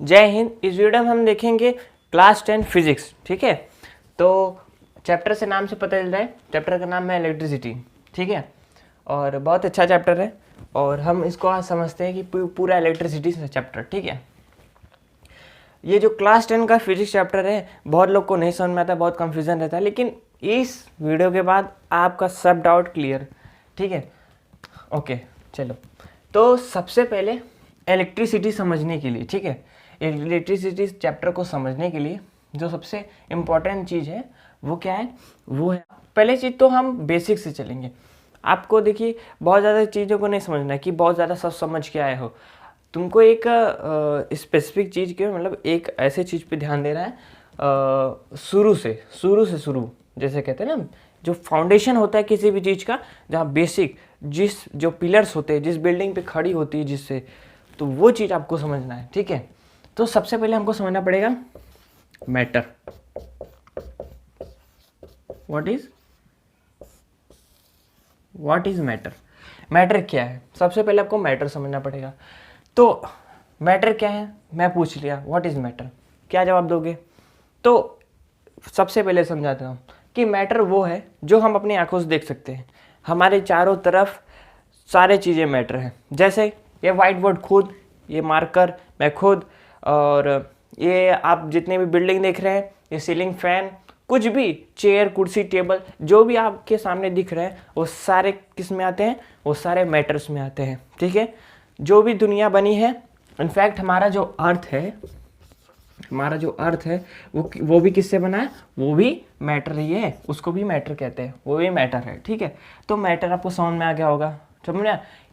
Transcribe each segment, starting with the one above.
जय हिंद। इस वीडियो में हम देखेंगे क्लास 10 फिजिक्स। ठीक है, तो चैप्टर से नाम से पता चल रहा है, चैप्टर का नाम है इलेक्ट्रिसिटी। ठीक है, और बहुत अच्छा चैप्टर है और हम इसको आज समझते हैं कि पूरा इलेक्ट्रिसिटी से चैप्टर। ठीक है, ये जो क्लास 10 का फिजिक्स चैप्टर है बहुत लोग को नहीं समझ में आता, बहुत कंफ्यूजन रहता है, लेकिन इस वीडियो के बाद आपका सब डाउट क्लियर। ठीक है, ओके चलो। तो सबसे पहले इलेक्ट्रिसिटी समझने के लिए, ठीक है, इलेक्ट्रिसिटी चैप्टर को समझने के लिए जो सबसे इम्पॉर्टेंट चीज़ है वो क्या है, वो है पहले चीज़ तो हम बेसिक से चलेंगे। आपको देखिए बहुत ज़्यादा चीज़ों को नहीं समझना है कि बहुत ज़्यादा सब समझ के आए हो। तुमको एक स्पेसिफिक चीज़ के मतलब एक ऐसे चीज़ पे ध्यान देना है शुरू से शुरू, जैसे कहते हैं ना, जो फाउंडेशन होता है किसी भी चीज़ का, जहाँ बेसिक जो पिलर्स होते हैं, जिस बिल्डिंग पे खड़ी होती है जिससे, तो वो चीज़ आपको समझना है। ठीक है, तो सबसे पहले हमको समझना पड़ेगा matter. What is matter? Matter क्या है? सबसे पहले आपको मैटर समझना पड़ेगा। तो मैटर क्या है, मैं पूछ लिया व्हाट इज मैटर, क्या जवाब दोगे? तो सबसे पहले समझाता हूँ कि मैटर वो है जो हम अपनी आंखों से देख सकते हैं। हमारे चारों तरफ सारे चीज़ें मैटर हैं। जैसे ये वाइट बोर्ड खुद, ये मार्कर मैं खुद, और ये आप जितने भी बिल्डिंग देख रहे हैं, ये सीलिंग फैन, कुछ भी चेयर कुर्सी टेबल जो भी आपके सामने दिख रहे हैं वो सारे किस में आते हैं? वो सारे मैटर्स में आते हैं। ठीक है, जो भी दुनिया बनी है, इनफैक्ट हमारा जो अर्थ है वो भी किससे बना है? वो भी मैटर ही है, उसको भी मैटर कहते हैं, वो भी मैटर है। ठीक है, तो मैटर आपको समझ में आ गया होगा, समझ?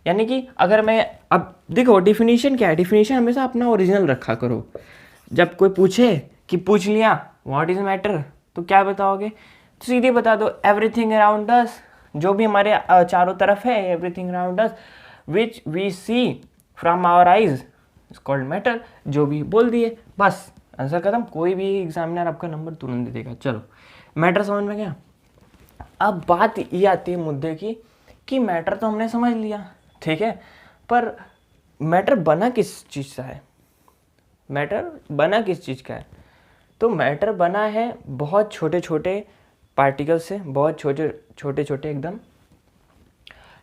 यानी कि अगर मैं अब देखो डिफिनीशन क्या है, डिफिनीशन हमेशा अपना ओरिजिनल रखा करो। जब कोई पूछे कि पूछ लिया व्हाट इज मैटर, तो क्या बताओगे? तो सीधे बता दो एवरीथिंग अराउंड अस, जो भी हमारे चारों तरफ है, everything around us which we see from our eyes is called matter. जो भी बोल दिए, बस आंसर खत्म। कोई भी एग्जामिनर आपका नंबर तुरंत दे देगा। चलो, मैटर समझ में गया। अब बात ये आती है मुद्दे की कि मैटर तो हमने समझ लिया, ठीक है, पर मैटर बना किस चीज़ से है? मैटर बना किस चीज़ का है? तो मैटर बना है बहुत छोटे छोटे पार्टिकल से, बहुत छोटे छोटे एकदम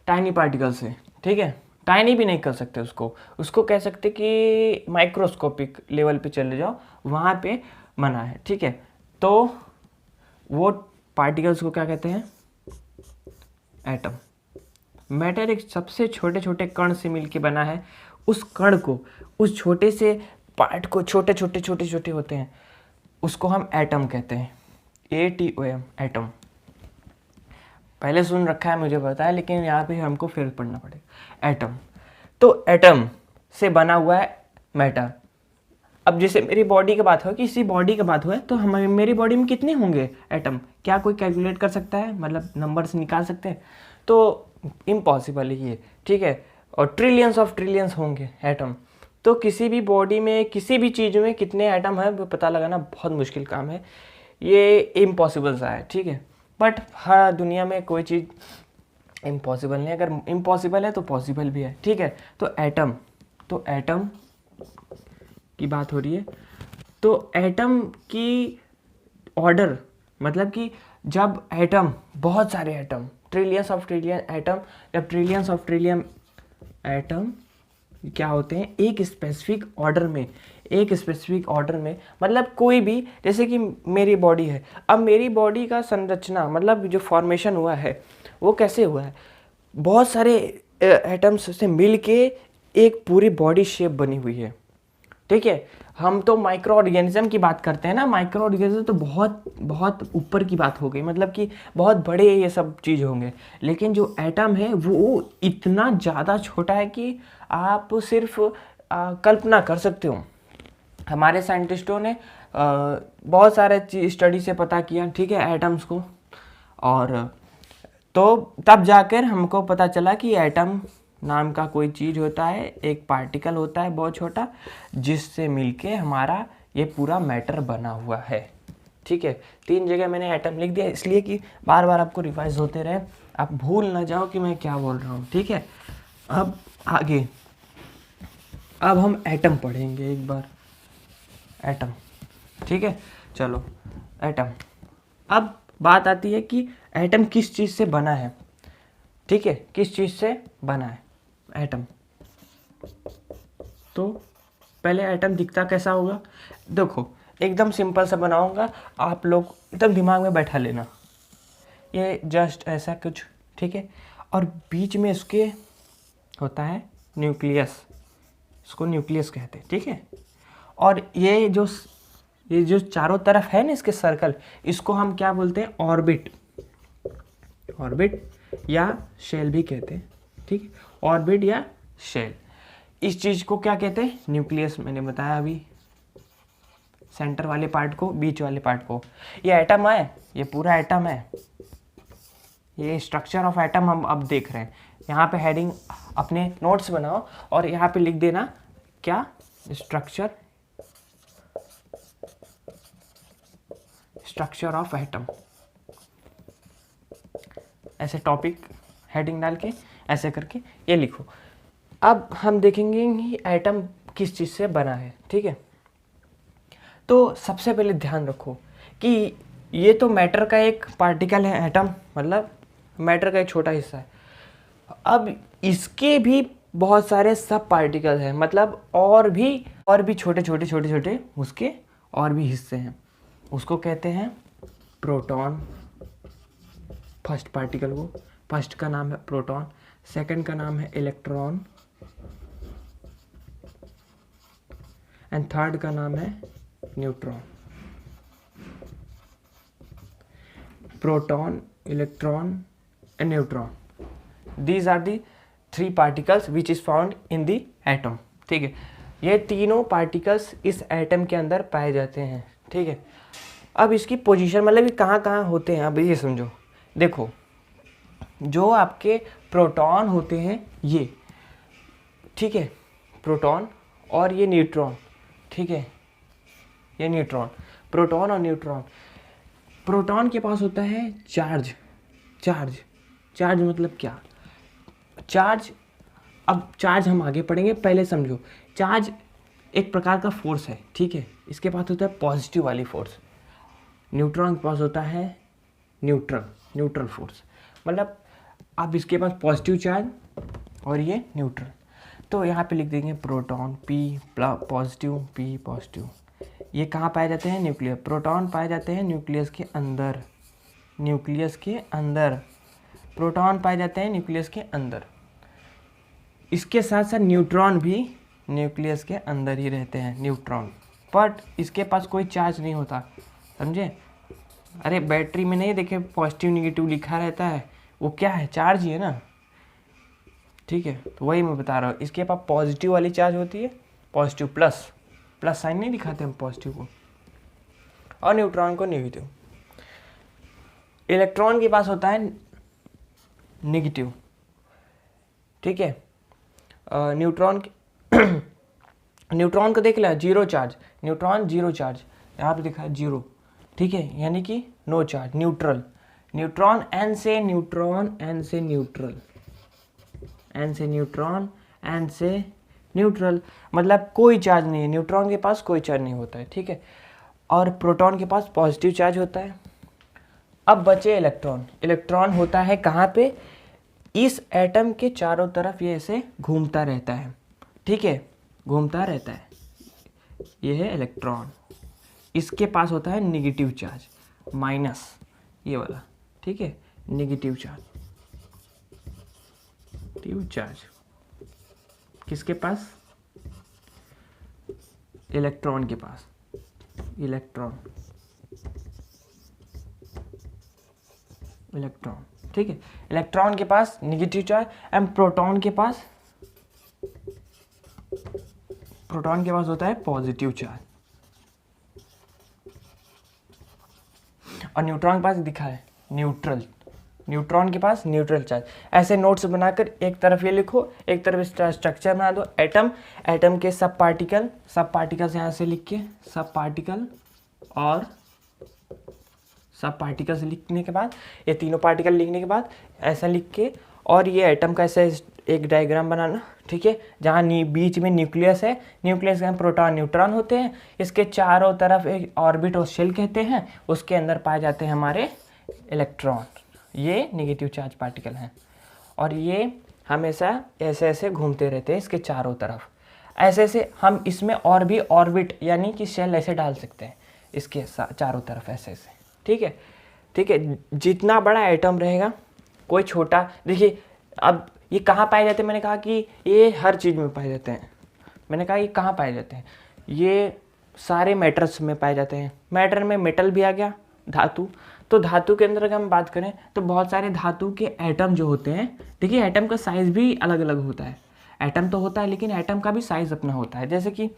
टाइनी पार्टिकल से। ठीक है, टाइनी भी नहीं कर सकते उसको कह सकते कि माइक्रोस्कोपिक लेवल पे चले जाओ, वहाँ पे बना है। ठीक है, तो वो पार्टिकल्स को क्या कहते हैं? एटम। मैटर एक सबसे छोटे छोटे कण से मिलके बना है। उस कण को, उस छोटे से पार्ट को, छोटे छोटे होते हैं, उसको हम एटम कहते हैं। ATOM, atom. पहले सुन रखा है मुझे पता है, लेकिन यहाँ पे हमको फिर पढ़ना पड़ेगा। एटम, तो एटम से बना हुआ है मैटर। अब जैसे मेरी बॉडी की बात हो, किसी बॉडी की बात हो, तो हम मेरी बॉडी में कितने होंगे एटम? क्या कोई कैलकुलेट कर सकता है? मतलब नंबर से निकाल सकते हैं? तो इम्पॉसिबल है ये। ठीक है, और ट्रिलियंस ऑफ ट्रिलियंस होंगे एटम। तो किसी भी बॉडी में, किसी भी चीज़ में कितने एटम है वो पता लगाना बहुत मुश्किल काम है, ये इम्पॉसिबल सा है। ठीक है, बट हर दुनिया में कोई चीज़ इम्पॉसिबल नहीं है। अगर इम्पॉसिबल है तो पॉसिबल भी है। ठीक है, तो एटम की बात हो रही है। तो एटम की ऑर्डर, मतलब कि जब एटम, बहुत सारे atom, trillions of trillion atom, जब ट्रिलियंस ऑफ ट्रिलियन एटम क्या होते हैं एक स्पेसिफिक ऑर्डर में, मतलब कोई भी, जैसे कि मेरी बॉडी है, अब मेरी बॉडी का संरचना, मतलब जो फॉर्मेशन हुआ है वो कैसे हुआ है? बहुत सारे एटम्स से मिल के एक पूरी बॉडी शेप बनी हुई है। ठीक है, हम तो माइक्रो ऑर्गेनिज्म की बात करते हैं ना, माइक्रो ऑर्गेनिज्म तो बहुत बहुत ऊपर की बात हो गई, मतलब कि बहुत बड़े ये सब चीज़ होंगे। लेकिन जो एटम है वो इतना ज़्यादा छोटा है कि आप सिर्फ कल्पना कर सकते हो। हमारे साइंटिस्टों ने बहुत सारे स्टडी से पता किया, ठीक है, एटम्स को, और तो तब जाकर हमको पता चला कि एटम नाम का कोई चीज़ होता है, एक पार्टिकल होता है बहुत छोटा, जिससे मिलके हमारा ये पूरा मैटर बना हुआ है। ठीक है, 3 जगह मैंने एटम लिख दिया इसलिए कि बार बार आपको रिवाइज होते रहे, आप भूल ना जाओ कि मैं क्या बोल रहा हूँ। ठीक है, अब आगे, अब हम एटम पढ़ेंगे एक बार। एटम, ठीक है। चलो एटम, अब बात आती है कि एटम किस चीज़ से बना है, ठीक है, किस चीज़ से बना है एटम। तो पहले एटम दिखता कैसा होगा, देखो एकदम सिंपल सा बनाऊंगा, आप लोग एकदम दिमाग में बैठा लेना, ये जस्ट ऐसा कुछ, ठीक है। और बीच में इसके होता है न्यूक्लियस, इसको न्यूक्लियस कहते हैं, ठीक है। और ये जो चारों तरफ है ना इसके सर्कल, इसको हम क्या बोलते हैं, ऑर्बिट, ऑर्बिट या शेल भी कहते हैं, ठीक है, ऑर्बिट या शेल। इस चीज़ को क्या कहते हैं, न्यूक्लियस, मैंने बताया अभी, सेंटर वाले पार्ट को, बीच वाले पार्ट को। ये एटम है, ये पूरा एटम है, ये स्ट्रक्चर ऑफ एटम हम अब देख रहे हैं। यहाँ पे हेडिंग अपने नोट्स बनाओ और यहाँ पे लिख देना क्या, स्ट्रक्चर ऑफ एटम, ऐसे टॉपिक हेडिंग डाल के ऐसे करके ये लिखो। अब हम देखेंगे कि एटम किस चीज़ से बना है, ठीक है। तो सबसे पहले ध्यान रखो कि ये तो मैटर का एक पार्टिकल है एटम, मतलब मैटर का एक छोटा हिस्सा है। अब इसके भी बहुत सारे सब पार्टिकल हैं, मतलब और भी छोटे छोटे उसके और भी हिस्से हैं, उसको कहते हैं प्रोटॉन। फर्स्ट पार्टिकल को, फर्स्ट का नाम है प्रोटॉन, सेकंड का नाम है इलेक्ट्रॉन एंड थर्ड का नाम है neutron. Proton, electron and neutron, these are the 3 particles which is found in the atom, ठीक है। ये तीनों पार्टिकल्स इस एटम के अंदर पाए जाते हैं, ठीक है। अब इसकी पोजीशन, मतलब ये कहाँ कहाँ होते हैं, अब ये समझो। देखो जो आपके प्रोटॉन होते हैं ये, ठीक है, प्रोटॉन, और ये न्यूट्रॉन, ठीक है, ये न्यूट्रॉन, प्रोटॉन और न्यूट्रॉन। प्रोटॉन के पास होता है चार्ज, चार्ज मतलब क्या, चार्ज, अब चार्ज हम आगे पढ़ेंगे, पहले समझो। चार्ज एक प्रकार का फोर्स है, ठीक है, इसके पास होता है पॉजिटिव वाली फोर्स। न्यूट्रॉन के पास होता है न्यूट्रल फोर्स, मतलब अब इसके पास पॉजिटिव चार्ज और ये न्यूट्रल। तो यहाँ पे लिख देंगे proton P positive, P positive. ये कहाँ पाए जाते हैं, न्यूक्लियस। प्रोटॉन पाए जाते हैं न्यूक्लियस के अंदर, प्रोटॉन पाए जाते हैं न्यूक्लियस के अंदर। इसके साथ साथ न्यूट्रॉन भी न्यूक्लियस के अंदर ही रहते हैं, न्यूट्रॉन, बट इसके पास कोई चार्ज नहीं होता, समझे। अरे बैटरी में नहीं देखे पॉजिटिव निगेटिव लिखा रहता है, वो क्या है, चार्ज ही है ना, ठीक है। तो वही मैं बता रहा हूँ, इसके पास पॉजिटिव वाली चार्ज होती है, पॉजिटिव प्लस साइन नहीं दिखाते हम पॉजिटिव को, और न्यूट्रॉन को नेगेटिव। इलेक्ट्रॉन के पास होता है नेगेटिव, ठीक है। न्यूट्रॉन को देख लिया, zero charge, neutron zero charge, यहाँ पे दिखा है जीरो, ठीक है, यानी कि नो चार्ज। न्यूट्रॉन एन से न्यूट्रल, मतलब कोई चार्ज नहीं है, न्यूट्रॉन के पास कोई चार्ज नहीं होता है, ठीक है। और प्रोटॉन के पास पॉजिटिव चार्ज होता है। अब बचे इलेक्ट्रॉन होता है कहाँ पे, इस एटम के चारों तरफ ये ऐसे घूमता रहता है, ठीक है, घूमता रहता है, ये है इलेक्ट्रॉन। इसके पास होता है नेगेटिव चार्ज, माइनस ये वाला, ठीक है, नेगेटिव चार्ज किसके पास, इलेक्ट्रॉन के पास, इलेक्ट्रॉन, ठीक है। इलेक्ट्रॉन के पास नेगेटिव चार्ज एंड प्रोटॉन के पास होता है पॉजिटिव चार्ज। और न्यूट्रॉन के पास दिखा है न्यूट्रॉन के पास न्यूट्रल चार्ज। ऐसे नोट्स बनाकर एक तरफ ये लिखो, एक तरफ स्ट्रक्चर बना दो, एटम के सब पार्टिकल्स यहाँ से लिख के, सब पार्टिकल्स लिखने के बाद, ये तीनों पार्टिकल लिखने के बाद ऐसा लिख के, और ये एटम का ऐसे एक डायग्राम बनाना, ठीक है, जहाँ बीच में न्यूक्लियस है, न्यूक्लियस में प्रोटॉन न्यूट्रॉन होते हैं, इसके चारों तरफ एक ऑर्बिट और शेल कहते हैं, उसके अंदर पाए जाते हैं हमारे इलेक्ट्रॉन, ये नेगेटिव चार्ज पार्टिकल हैं, और ये हमेशा ऐसे ऐसे घूमते रहते हैं इसके चारों तरफ। ऐसे ऐसे हम इसमें और भी ऑर्बिट यानी कि शेल ऐसे डाल सकते हैं इसके चारों तरफ ऐसे ऐसे, ठीक है। ठीक है, जितना बड़ा एटम रहेगा, कोई छोटा, देखिए अब ये कहाँ पाए जाते हैं, मैंने कहा कि ये हर चीज़ में पाए जाते हैं। मैंने कहा ये कहाँ पाए जाते हैं, ये सारे मेटल्स में पाए जाते हैं। मैटर में मेटल भी आ गया, धातु। तो धातु के अंदर अगर हम बात करें तो बहुत सारे धातु के एटम जो होते हैं, देखिए एटम का साइज़ भी अलग अलग होता है। एटम तो होता है लेकिन एटम का भी साइज़ अपना होता है। जैसे कि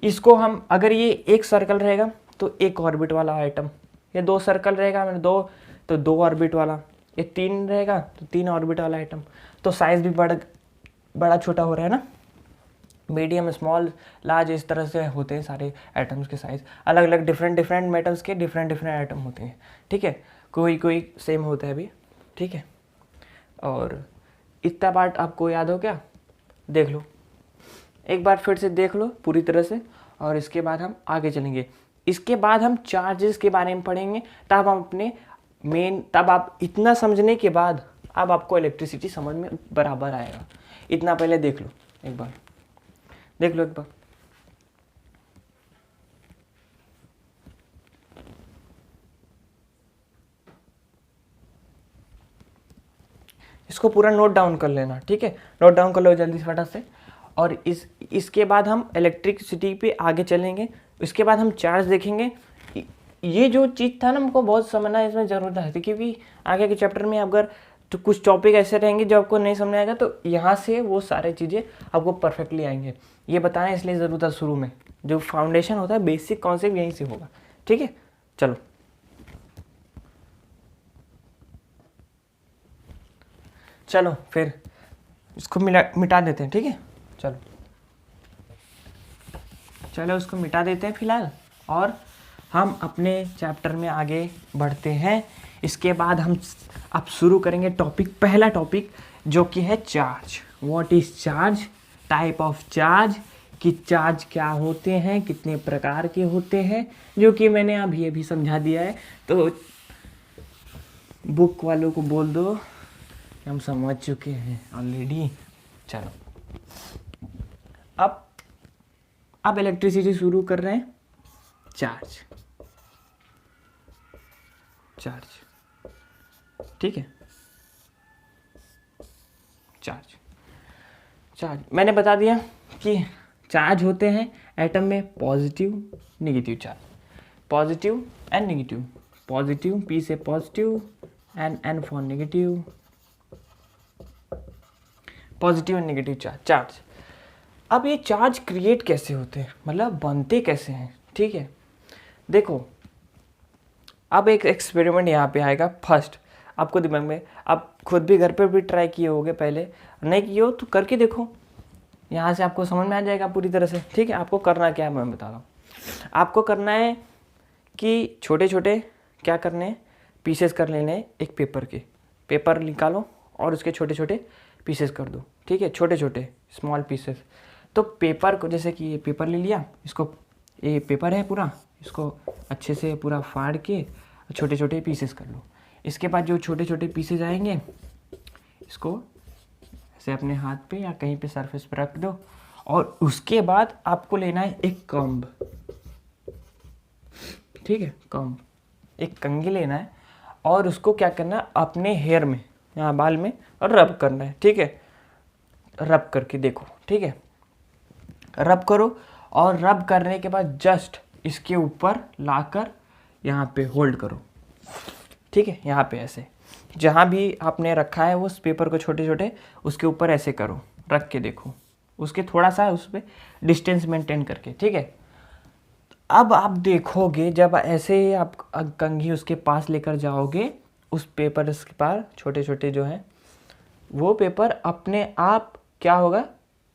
इसको हम, अगर ये एक सर्कल रहेगा तो एक ऑर्बिट वाला एटम, ये 2 सर्कल रहेगा, मैंने 2 तो 2 ऑर्बिट वाला, ये 3 रहेगा तो 3 ऑर्बिट वाला एटम। तो साइज़ भी बड़ा छोटा हो रहा है ना, मीडियम, स्मॉल, लार्ज, इस तरह से होते हैं सारे एटम्स के साइज़। अलग अलग डिफरेंट मेटल्स के डिफरेंट एटम होते हैं, ठीक है। कोई सेम होता है भी, ठीक है। और इतना पार्ट आपको याद हो क्या, देख लो एक बार, फिर से देख लो पूरी तरह से, और इसके बाद हम आगे चलेंगे। इसके बाद हम चार्जेस के बारे में पढ़ेंगे, तब हम अपने तब आप इतना समझने के बाद अब आपको इलेक्ट्रिसिटी समझ में बराबर आएगा। इतना पहले देख लो एक बार, देख लो एक बार। इसको पूरा नोट डाउन कर लेना, ठीक है, नोट डाउन कर लो जल्दी से फटाफट से। और इसके बाद हम इलेक्ट्रिसिटी पे आगे चलेंगे। इसके बाद हम चार्ज देखेंगे। ये जो चीज़ था ना, हमको बहुत समझना इसमें ज़रूरत है, क्योंकि आगे के चैप्टर में अगर तो कुछ टॉपिक ऐसे रहेंगे जो आपको नहीं समझ आएगा, तो यहाँ से वो सारी चीज़ें आपको परफेक्टली आएंगे। ये बताएं इसलिए ज़रूरत है, शुरू में जो फाउंडेशन होता है, बेसिक कॉन्सेप्ट यहीं से होगा, ठीक है। चलो चलो फिर इसको मिटा देते हैं, ठीक है। चलो इसको मिटा देते हैं फिलहाल, और हम अपने चैप्टर में आगे बढ़ते हैं। इसके बाद हम अब शुरू करेंगे टॉपिक, पहला टॉपिक जो कि है charge. What is charge, type of charge, कि चार्ज क्या होते हैं, कितने प्रकार के होते हैं, जो कि मैंने अभी समझा दिया है। तो बुक वालों को बोल दो हम समझ चुके हैं ऑलरेडी। चलो अब इलेक्ट्रिसिटी शुरू कर रहे हैं। चार्ज, ठीक है। चार्ज मैंने बता दिया कि चार्ज होते हैं एटम में positive negative charge, positive and negative, positive P से positive and N for negative, positive and negative charge. अब ये चार्ज क्रिएट कैसे होते हैं, मतलब बनते कैसे हैं, ठीक है। देखो अब एक एक्सपेरिमेंट यहाँ पे आएगा फर्स्ट, आपको दिमाग में, आप खुद भी घर पर भी ट्राई किए होगे, पहले नहीं किए हो तो करके देखो, यहाँ से आपको समझ में आ जाएगा पूरी तरह से, ठीक है। आपको करना क्या है मैं बता रहा हूँ। आपको करना है कि छोटे छोटे क्या करने हैं, पीसेस कर लेने हैं एक पेपर के, पेपर निकालो और उसके छोटे छोटे पीसेस कर दो, ठीक है, छोटे छोटे स्मॉल पीसेस। तो पेपर को, जैसे कि ये पेपर ले लिया, इसको, ये पेपर है पूरा, इसको अच्छे से पूरा फाड़ के छोटे छोटे पीसेस कर लो। इसके बाद जो छोटे छोटे पीसेस आएंगे, इसको ऐसे अपने हाथ पे या कहीं पे सरफेस पे रख दो, और उसके बाद आपको लेना है एक कंघ, ठीक है, कंघ, एक कंघी लेना है, और उसको क्या करना है, अपने हेयर में, यहाँ बाल में, और रब करना है, ठीक है। रब करके देखो, ठीक है, रब करो, और रब करने के बाद जस्ट इसके ऊपर लाकर यहाँ पे होल्ड करो, ठीक है। यहाँ पे ऐसे जहाँ भी आपने रखा है उस पेपर को छोटे छोटे, उसके ऊपर ऐसे करो, रख के देखो, उसके थोड़ा सा उस पर डिस्टेंस मेंटेन करके, ठीक है। अब आप देखोगे जब ऐसे आप कंघी उसके पास लेकर जाओगे, उस पेपर के पास छोटे छोटे जो हैं, वो पेपर अपने आप क्या होगा,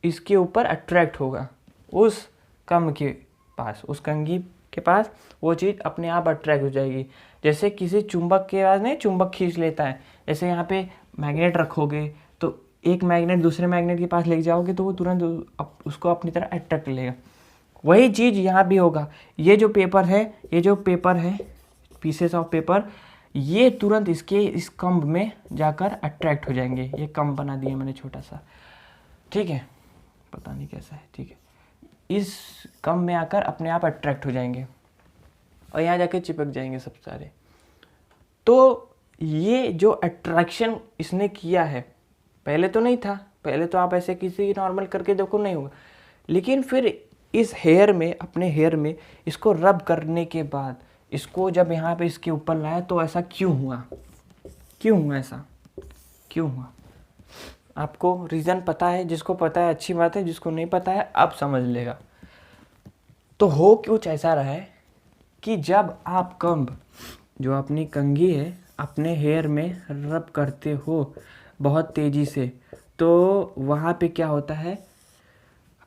इसके ऊपर अट्रैक्ट होगा, उस कंघी के पास, उस कंघी के पास वो चीज़ अपने आप अट्रैक्ट हो जाएगी। जैसे किसी चुंबक के पास नहीं, चुंबक खींच लेता है, जैसे यहाँ पे मैग्नेट रखोगे तो एक मैग्नेट दूसरे मैग्नेट के पास ले जाओगे तो वो तुरंत उसको अपनी तरह अट्रैक्ट लेगा। वही चीज़ यहाँ भी होगा। ये जो पेपर है पीसेस ऑफ पेपर, ये तुरंत इस कम्ब में जाकर अट्रैक्ट हो जाएंगे। ये कम्ब बना दिया मैंने छोटा सा, ठीक है, पता नहीं कैसा है, ठीक है। इस कम्ब में आकर अपने आप अट्रैक्ट हो जाएंगे और यहाँ जाके चिपक जाएंगे सब सारे। तो ये जो अट्रैक्शन इसने किया है, पहले तो नहीं था, पहले तो आप ऐसे किसी नॉर्मल करके देखो नहीं होगा, लेकिन फिर इस हेयर में, अपने हेयर में इसको रब करने के बाद इसको जब यहाँ पे इसके ऊपर लाया तो ऐसा क्यों हुआ ऐसा क्यों हुआ? आपको रीज़न पता है? जिसको पता है अच्छी बात है, जिसको नहीं पता है अब समझ लेगा। तो हो कुछ ऐसा रहा है कि जब आप कम्ब, जो अपनी कंघी है, अपने हेयर में रब करते हो बहुत तेज़ी से, तो वहाँ पे क्या होता है,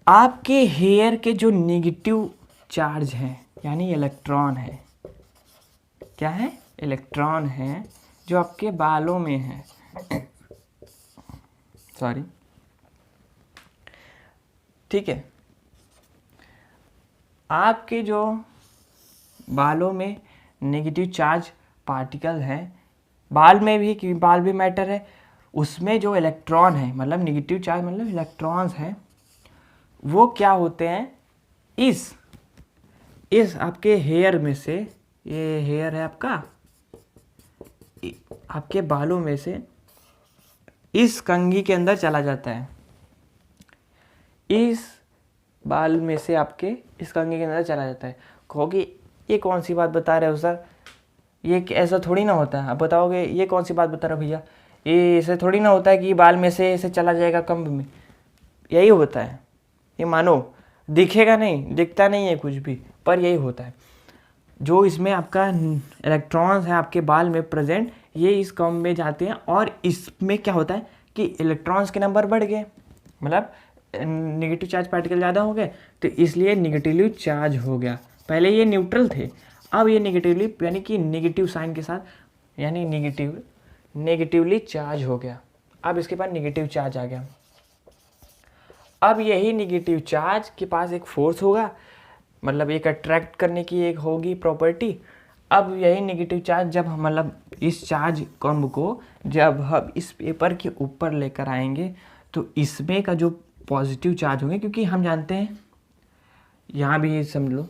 आपके हेयर के जो नेगेटिव चार्ज हैं, यानी इलेक्ट्रॉन है, क्या है, इलेक्ट्रॉन है जो आपके बालों में है सॉरी, ठीक है, आपके जो बालों में नेगेटिव चार्ज पार्टिकल है, बाल में भी, क्योंकि बाल भी मैटर है, उसमें जो इलेक्ट्रॉन है, मतलब नेगेटिव चार्ज मतलब इलेक्ट्रॉन्स हैं, वो क्या होते हैं, इस आपके हेयर में से, ये हेयर है आपका, आपके बालों में से इस कंघी के अंदर चला जाता है, इस बाल में से आपके इस कंघी के अंदर चला जाता है। कहोगे ये कौन सी बात बता रहे हो सर, ये ऐसा थोड़ी ना होता है। आप बताओगे ये कौन सी बात बता रहे हो भैया, ये ऐसे थोड़ी ना होता है कि बाल में से ऐसे चला जाएगा कम्ब में। यही होता है, ये मानो दिखेगा नहीं, दिखता नहीं है कुछ भी, पर यही होता है। जो इसमें आपका इलेक्ट्रॉन्स हैं आपके बाल में प्रेजेंट, ये इस कम्ब में जाते हैं और इसमें क्या होता है कि इलेक्ट्रॉन्स के नंबर बढ़ गए, मतलब नेगेटिव चार्ज पार्टिकल ज़्यादा हो गए, तो इसलिए नेगेटिवली चार्ज हो गया। पहले ये न्यूट्रल थे, अब ये नेगेटिवली, यानी कि नेगेटिव साइन के साथ, यानी नेगेटिवली चार्ज हो गया। अब इसके पास नेगेटिव चार्ज आ गया। अब यही नेगेटिव चार्ज के पास एक फोर्स होगा, मतलब एक अट्रैक्ट करने की एक होगी प्रॉपर्टी। अब यही नेगेटिव चार्ज जब हम, मतलब इस चार्ज कम्ब को जब हम इस पेपर के ऊपर लेकर आएंगे, तो इसमें का जो पॉजिटिव चार्ज होंगे, क्योंकि हम जानते हैं, यहाँ भी ये समझ लो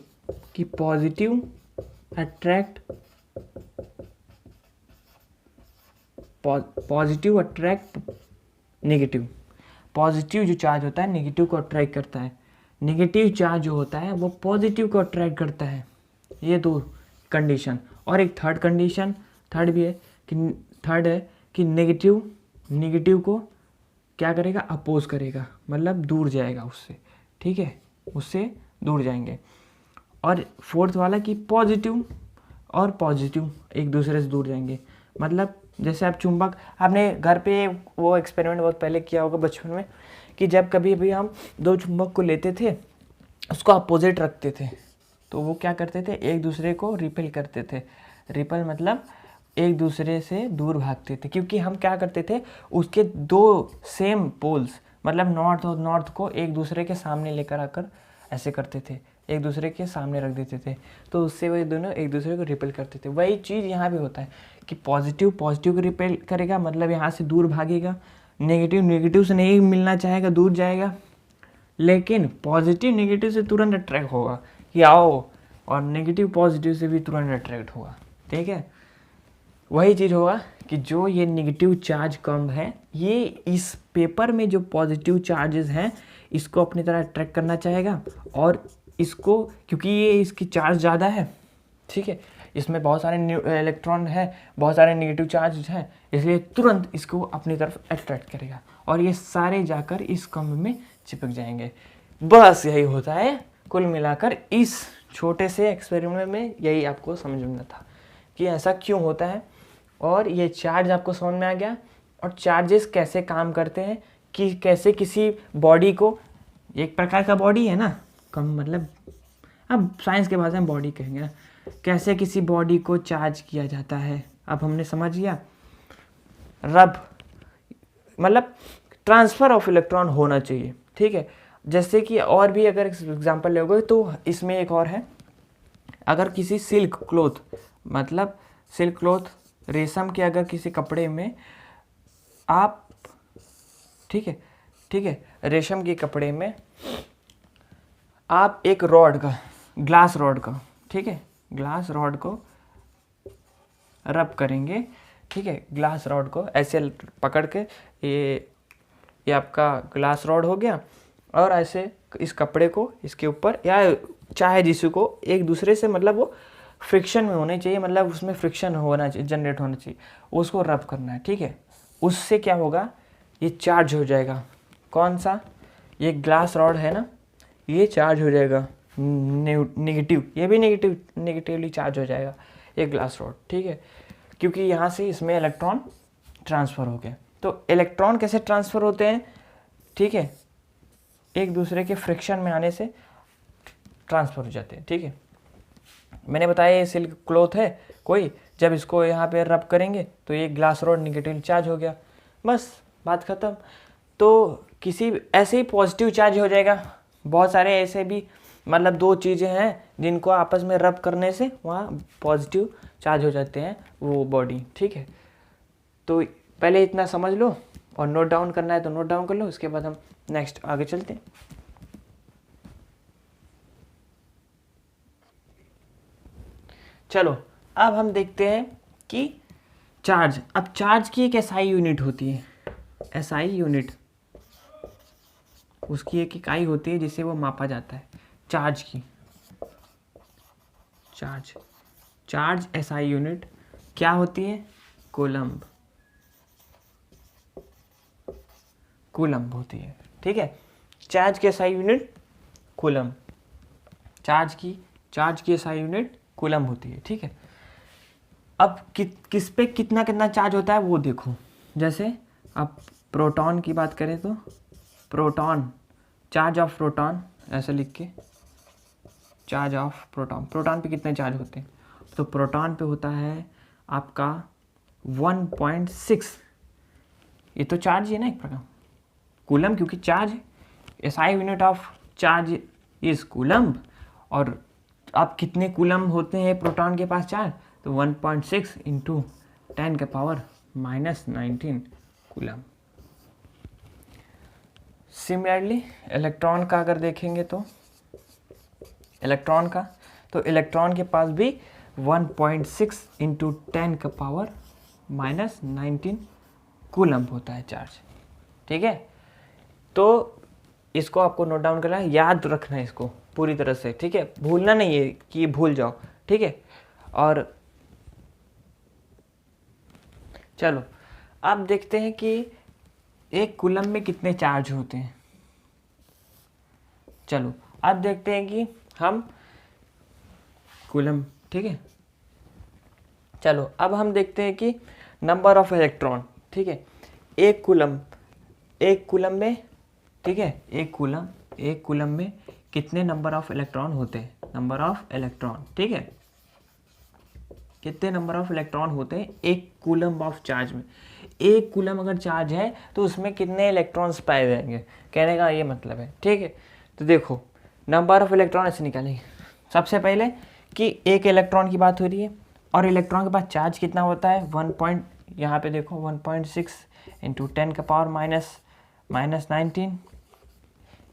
कि पॉजिटिव अट्रैक्ट नेगेटिव। पॉजिटिव जो चार्ज होता है नेगेटिव को अट्रैक्ट करता है, नेगेटिव चार्ज जो होता है वो पॉजिटिव को अट्रैक्ट करता है। ये दो कंडीशन। और एक थर्ड कंडीशन, थर्ड है कि नेगेटिव को क्या करेगा, अपोज करेगा, मतलब दूर जाएगा उससे, ठीक है, उससे दूर जाएंगे। और फोर्थ वाला कि पॉजिटिव और पॉजिटिव एक दूसरे से दूर जाएंगे। मतलब जैसे आप चुंबक, आपने घर पे वो एक्सपेरिमेंट बहुत पहले किया होगा बचपन में, कि जब कभी भी हम दो चुंबक को लेते थे, उसको अपोजिट रखते थे, तो वो क्या करते थे, एक दूसरे को रिपेल करते थे। रिपेल मतलब एक दूसरे से दूर भागते थे, क्योंकि हम क्या करते थे, उसके दो सेम पोल्स, मतलब नॉर्थ और नॉर्थ को एक दूसरे के सामने लेकर आकर ऐसे करते थे, एक दूसरे के सामने रख देते थे, तो उससे वही दोनों एक दूसरे को रिपेल करते थे। वही चीज़ यहाँ भी होता है कि पॉजिटिव को रिपेल करेगा, मतलब यहाँ से दूर भागेगा, नेगेटिव से नहीं मिलना चाहेगा, दूर जाएगा, लेकिन पॉजिटिव नेगेटिव से तुरंत अट्रैक्ट होगा कि आओ, और नेगेटिव पॉजिटिव से भी तुरंत अट्रैक्ट होगा, ठीक है। वही चीज़ होगा कि जो ये नेगेटिव चार्ज कम है, ये इस पेपर में जो पॉजिटिव चार्जेस हैं इसको अपनी तरह अट्रैक्ट करना चाहेगा, और इसको, क्योंकि ये इसकी चार्ज ज़्यादा है, ठीक है, इसमें बहुत सारे इलेक्ट्रॉन है, बहुत सारे नेगेटिव चार्ज हैं, इसलिए तुरंत इसको अपनी तरफ अट्रैक्ट करेगा और ये सारे जाकर इस कम्ब में चिपक जाएंगे। बस यही होता है कुल मिलाकर। इस छोटे से एक्सपेरिमेंट में यही आपको समझना था कि ऐसा क्यों होता है, और ये चार्ज आपको समझ में आ गया, और चार्जेस कैसे काम करते हैं, कि कैसे किसी बॉडी को, एक प्रकार का बॉडी है ना, कम मतलब अब साइंस के भाषा में बॉडी कहेंगे ना, कैसे किसी बॉडी को चार्ज किया जाता है। अब हमने समझ लिया, रब मतलब ट्रांसफ़र ऑफ इलेक्ट्रॉन होना चाहिए, ठीक है। जैसे कि और भी अगर एग्जांपल लोगे तो इसमें एक और है, अगर किसी सिल्क क्लॉथ, मतलब सिल्क क्लॉथ रेशम के अगर किसी कपड़े में आप, ठीक है, रेशम के कपड़े में आप एक रॉड का, ग्लास रॉड का, ठीक है, ग्लास रॉड को रब करेंगे, ठीक है, ग्लास रॉड को ऐसे पकड़ के, ये आपका ग्लास रॉड हो गया, और ऐसे इस कपड़े को इसके ऊपर, या चाहे जिसको को एक दूसरे से, मतलब वो फ्रिक्शन में होने चाहिए, मतलब उसमें फ्रिक्शन होना चाहिए, जनरेट होना चाहिए, उसको रब करना है, ठीक है। उससे क्या होगा, ये चार्ज हो जाएगा। कौन सा, ये ग्लास रॉड है ना, ये चार्ज हो जाएगा नेगेटिव, ये भी नेगेटिवली चार्ज हो जाएगा ये ग्लास रॉड, ठीक है, क्योंकि यहाँ से इसमें इलेक्ट्रॉन ट्रांसफ़र हो गया। तो इलेक्ट्रॉन कैसे ट्रांसफ़र होते हैं, ठीक है, एक दूसरे के फ्रिक्शन में आने से ट्रांसफ़र हो जाते हैं, ठीक है। मैंने बताया ये सिल्क क्लॉथ है कोई, जब इसको यहाँ पे रब करेंगे तो ये ग्लास रॉड नेगेटिव चार्ज हो गया, बस बात ख़त्म। तो किसी ऐसे ही पॉजिटिव चार्ज हो जाएगा। बहुत सारे ऐसे भी, मतलब दो चीज़ें हैं जिनको आपस में रब करने से वहाँ पॉजिटिव चार्ज हो जाते हैं वो बॉडी, ठीक है। तो पहले इतना समझ लो, और नोट डाउन करना है तो नोट डाउन कर लो, उसके बाद हम नेक्स्ट आगे चलते हैं। चलो अब हम देखते हैं कि चार्ज, अब चार्ज की एक एसआई यूनिट होती है, एसआई यूनिट, उसकी एक इकाई होती है जिसे वो मापा जाता है, चार्ज की, चार्ज एसआई यूनिट क्या होती है, कूलम्ब होती है, ठीक है। चार्ज की एसआई यूनिट कूलम्ब, चार्ज की एसआई यूनिट कूलम्ब होती है, ठीक है। अब किस पे कितना कितना चार्ज होता है वो देखो। जैसे अब प्रोटॉन की बात करें तो प्रोटॉन, चार्ज ऑफ प्रोटॉन ऐसे लिख के, चार्ज ऑफ प्रोटॉन पे कितने चार्ज होते हैं, तो प्रोटॉन पे होता है आपका 1.6, ये तो चार्ज ही है ना एक प्रकार, कूलम क्योंकि चार्ज है, SI unit of charge is coulomb. और अब कितने कूलम होते हैं प्रोटॉन के पास चार्ज, तो 1.6 इंटू 10⁻⁻19 कूलम। सिमिलरली इलेक्ट्रॉन का अगर देखेंगे तो इलेक्ट्रॉन के पास भी 1.6 इंटू 10⁻⁻19 कूलम होता है चार्ज, ठीक है। तो इसको आपको नोट डाउन करना है, याद रखना है इसको पूरी तरह से, ठीक है, भूलना नहीं है कि भूल जाओ, ठीक है। और चलो अब देखते हैं कि एक कूलम में कितने चार्ज होते हैं। चलो अब देखते हैं कि हम कूलम, ठीक है। चलो अब हम देखते हैं कि नंबर ऑफ इलेक्ट्रॉन, ठीक है, एक कूलम में, ठीक है, एक कूलम में कितने नंबर ऑफ इलेक्ट्रॉन होते हैं, नंबर ऑफ इलेक्ट्रॉन, ठीक है, कितने नंबर ऑफ इलेक्ट्रॉन होते हैं एक कूलम ऑफ चार्ज में। एक कूलम अगर चार्ज है तो उसमें कितने इलेक्ट्रॉन्स पाए जाएंगे, कहने का ये मतलब है, ठीक है। तो देखो नंबर ऑफ इलेक्ट्रॉन ऐसे निकालेंगे, सबसे पहले कि एक इलेक्ट्रॉन की बात हो रही है और इलेक्ट्रॉन के पास चार्ज कितना होता है, यहाँ पे देखो 1.6 इंटू 10⁻⁻19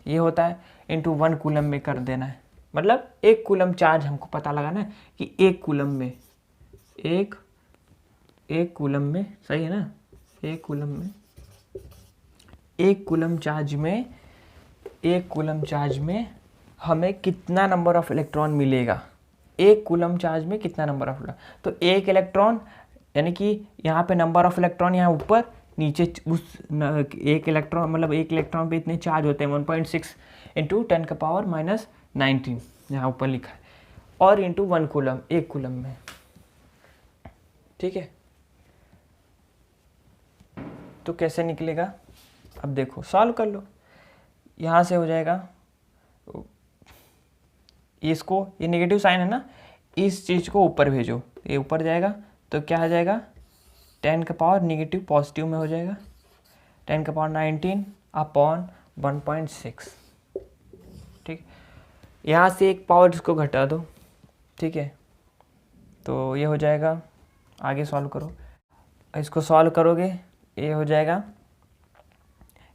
ये होता है, इंटू 1 कूलम में कर देना है, मतलब एक कूलम चार्ज हमको पता लगाना है कि एक कूलम में, एक कूलम में, सही है ना, एक कूलम चार्ज में हमें कितना नंबर ऑफ इलेक्ट्रॉन मिलेगा, एक कूलम चार्ज में कितना नंबर ऑफ इलेक्ट्रॉन, तो एक इलेक्ट्रॉन, यानी कि यहाँ पे नंबर ऑफ इलेक्ट्रॉन यहाँ ऊपर, नीचे उस एक इलेक्ट्रॉन, मतलब एक इलेक्ट्रॉन पे इतने चार्ज होते हैं 1.6 इंटू 10⁻⁻19 यहाँ ऊपर लिखा है, और इंटू 1 कूलम, एक कूलम में, ठीक है। तो कैसे निकलेगा, अब देखो सॉल्व कर लो, यहाँ से हो जाएगा, इसको, ये नेगेटिव साइन है ना, इस चीज़ को ऊपर भेजो, ये ऊपर जाएगा तो क्या आ जाएगा, 10 का पावर नेगेटिव पॉजिटिव में हो जाएगा, 10⁻19 अपॉन 1.6। ठीक, यहाँ से एक पावर इसको घटा दो, ठीक है, तो ये हो जाएगा, आगे सॉल्व करो, इसको सॉल्व करोगे ये हो जाएगा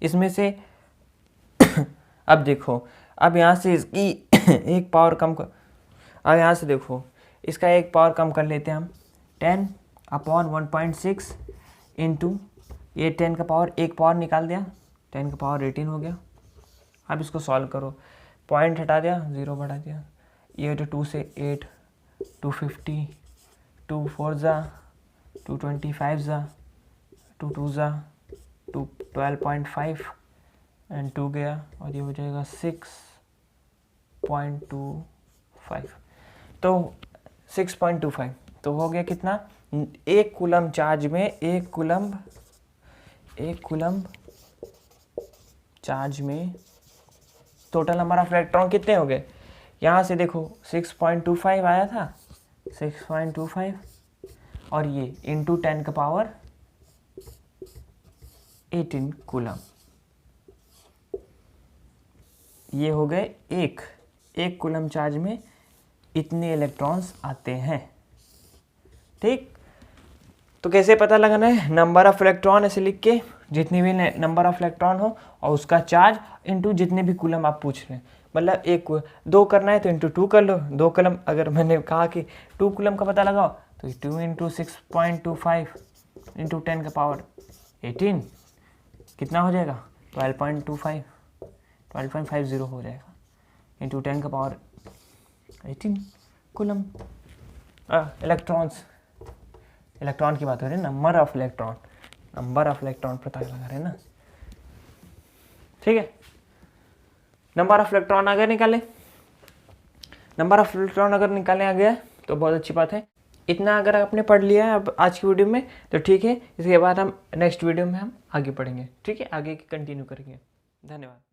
इसमें से अब देखो, अब यहाँ से इसकी एक पावर कम कर, अब यहाँ से देखो इसका एक पावर कम कर लेते हैं हम, 10/1.6 इंटू ये 10 का पावर एक पावर निकाल दिया, 10 का पावर 18 हो गया। अब इसको सॉल्व करो, पॉइंट हटा दिया, 0 बढ़ा दिया, ये तो 2 से 8, 250, 2 4 ज़ा 225 ज़ा 2 2 ज़ा 12.5 एंड 2 गया, और ये हो जाएगा 6.25, तो 6.25 तो हो गया कितना, एक कूलम चार्ज में, एक कूलम चार्ज में टोटल नंबर ऑफ इलेक्ट्रॉन कितने हो गए, यहाँ से देखो 6.25 आया था, 6.25 और ये इंटू 10 का पावर 18 कूलम, ये हो गए एक कूलम चार्ज में इतने इलेक्ट्रॉन्स आते हैं। ठीक, तो कैसे पता लगाना है, नंबर ऑफ इलेक्ट्रॉन ऐसे लिख के, जितने भी नंबर ऑफ इलेक्ट्रॉन हो और उसका चार्ज इंटू जितने भी कूलम आप पूछ रहे हैं, मतलब एक 2 करना है तो इंटू 2 कर लो, 2 कूलम, अगर मैंने कहा कि 2 कूलम का पता लगाओ तो 2 इंटू 6.25 इंटू 10 का पावर 18 कितना हो जाएगा, 12.50 हो जाएगा, इंटू 10 का पावर 18 कूलम। इलेक्ट्रॉन की बात हो रही है, नंबर ऑफ इलेक्ट्रॉन पता लगा रहे हैं ना। ठीक है, नंबर ऑफ इलेक्ट्रॉन अगर निकालने आ गया तो बहुत अच्छी बात है। इतना अगर आपने पढ़ लिया है अब आज की वीडियो में तो ठीक है, इसके बाद हम नेक्स्ट वीडियो में हम आगे पढ़ेंगे। ठीक है, आगे कंटिन्यू करेंगे। धन्यवाद।